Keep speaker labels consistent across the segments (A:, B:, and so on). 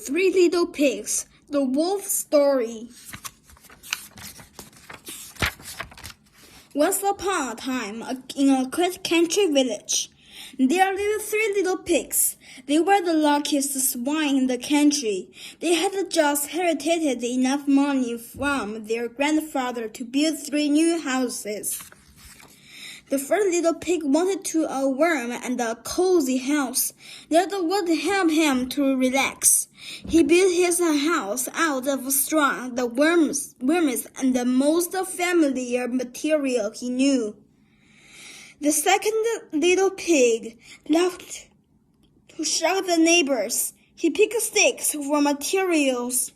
A: Three Little Pigs, the Wolf Story. Once upon a time, in a quiet country village, there lived three little pigs. They were the luckiest swine in the country. They had just inherited enough money from their grandfather to build 3 new houses. The first little pig wanted a warm and a cozy house that would help him to relax. He built his house out of straw, the warmest and the most familiar material he knew. The second little pig loved to shock the neighbors. He picked sticks for materials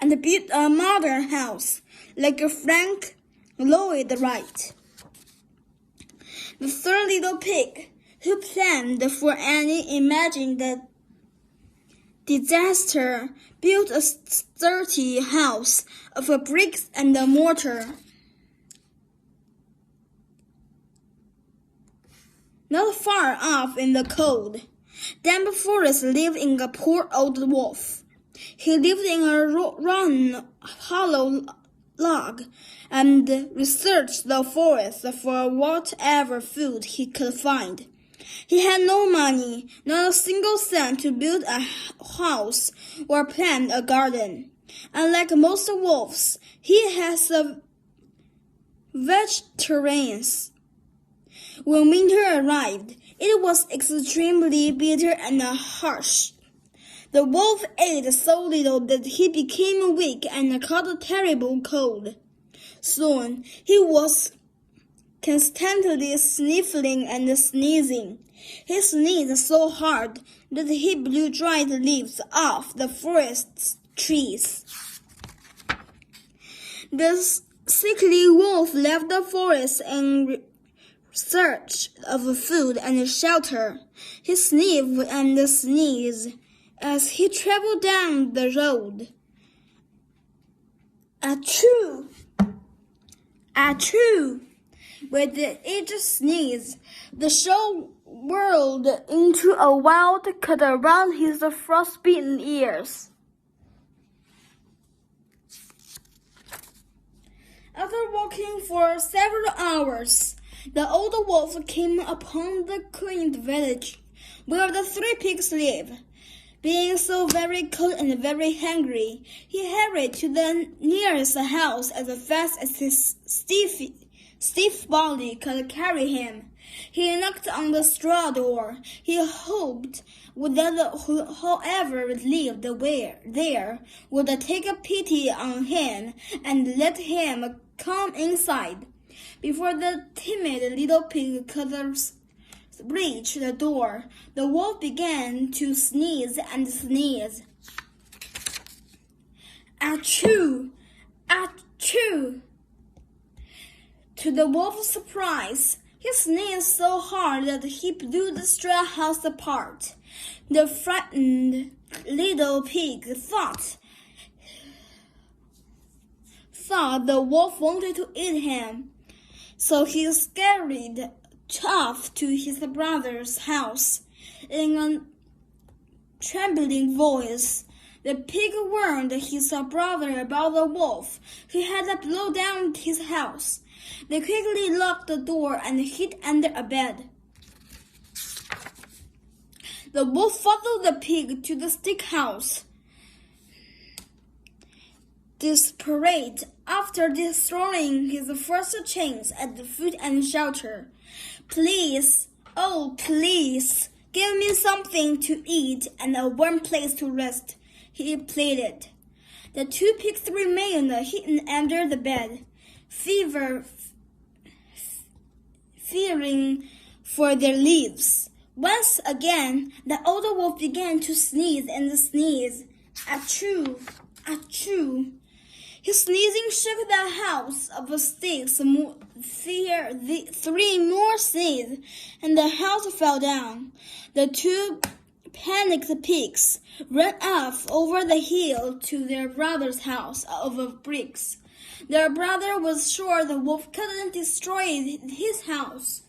A: and built a modern house like Frank Lloyd Wright. The third little pig, who planned for any imagined disaster, built a sturdy house of bricks and mortar. Not far off in the cold, damp forest lived in a poor old wolf. He lived in a rotten, hollow log and researched the forest for whatever food he could find. He had no money, not a single cent to build a house or plant a garden. Unlike most wolves, he has a vegetarian. When winter arrived, it was extremely bitter and harsh. The wolf ate so little that he became weak and caught a terrible cold. Soon, he was constantly sniffling and sneezing. He sneezed so hard that he blew dried leaves off the forest trees. The sickly wolf left the forest in search of food and shelter. He sniffed and sneezed as he traveled down the road. Achoo! Achoo! With each sneeze, the show whirled into a wild cut around his frostbitten ears. After walking for several hours, the old wolf came upon the quaint village where the 3 pigs lived. Being so very cold and very hungry, he hurried to the nearest house as fast as his stiff body could carry him. He knocked on the straw door. He hoped that whoever lived there would take pity on him and let him come inside. Before the timid little pig could reach the door, the wolf began to sneeze and sneeze. Achoo! Achoo! To the wolf's surprise, he sneezed so hard that he blew the straw house apart. The frightened little pig thought the wolf wanted to eat him, so he scurried off to his brother's house. In a trembling voice, the pig warned his brother about the wolf who had blown down his house. They quickly locked the door and hid under a bed. The wolf followed the pig to the stick house. Desperate after destroying his first chance at food and shelter, "Please, oh please, give me something to eat and a warm place to rest," he pleaded. The 2 pigs remained hidden under the bed, fearing for their lives. Once again, the old wolf began to sneeze and sneeze. Achoo! Achoo! His sneezing shook the house of sticks. 3 more sneezed, and the house fell down. The 2 panicked pigs ran off over the hill to their brother's house of bricks. Their brother was sure the wolf couldn't destroy his house.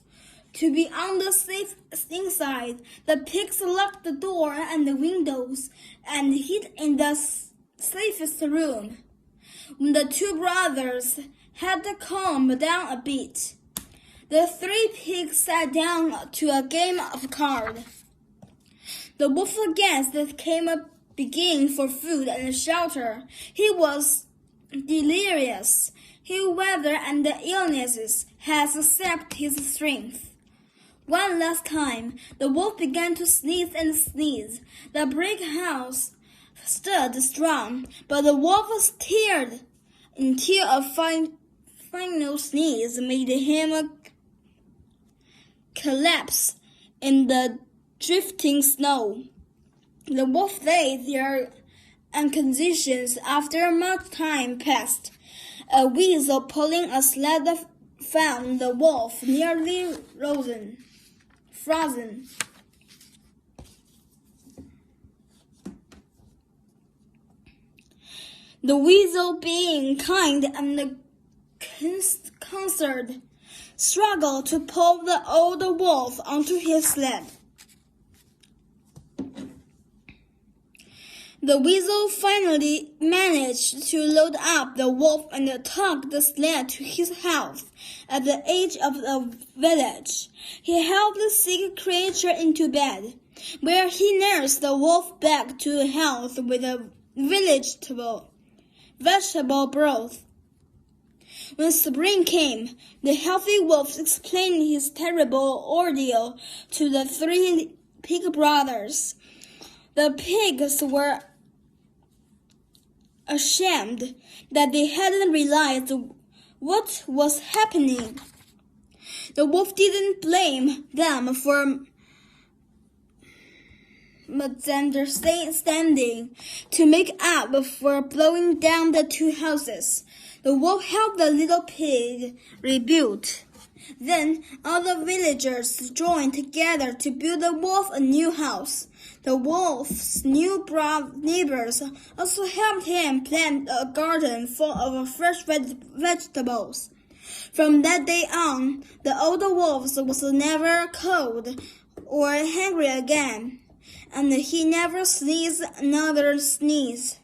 A: to be on the safe inside. The pigs locked the door and the windows and hid in the safest room. When the two brothers had calmed down a bit, the three pigs sat down to a game of cards. The wolf again came up begging for food and shelter. He was delirious. His weather and the illnesses had sapped his strength. One last time, the wolf began to sneeze and sneeze. The brick house stood strong, but the wolf stared until a final sneeze made him collapse in the drifting snow. The wolf lay there unconscious. After much time passed, a weasel pulling a sled found the wolf nearly frozen. The weasel, being kind and concerned, struggled to pull the old wolf onto his sled. The weasel finally managed to load up the wolf and tug the sled to his house at the edge of the village. He helped the sick creature into bed, where he nursed the wolf back to health with a vegetable broth. When spring came, the healthy wolf explained his terrible ordeal to the three pig brothers. The pigs were ashamed that they hadn't realized what was happening. The wolf didn't blame them for misunderstanding. To make up for blowing down the two houses, the wolf helped the little pig rebuild. Then all the villagers joined together to build the wolf a new house. The wolf's new neighbors also helped him plant a garden full of fresh vegetables. From that day on, the old wolf was never cold or hungry again, and he never sneezed another sneeze.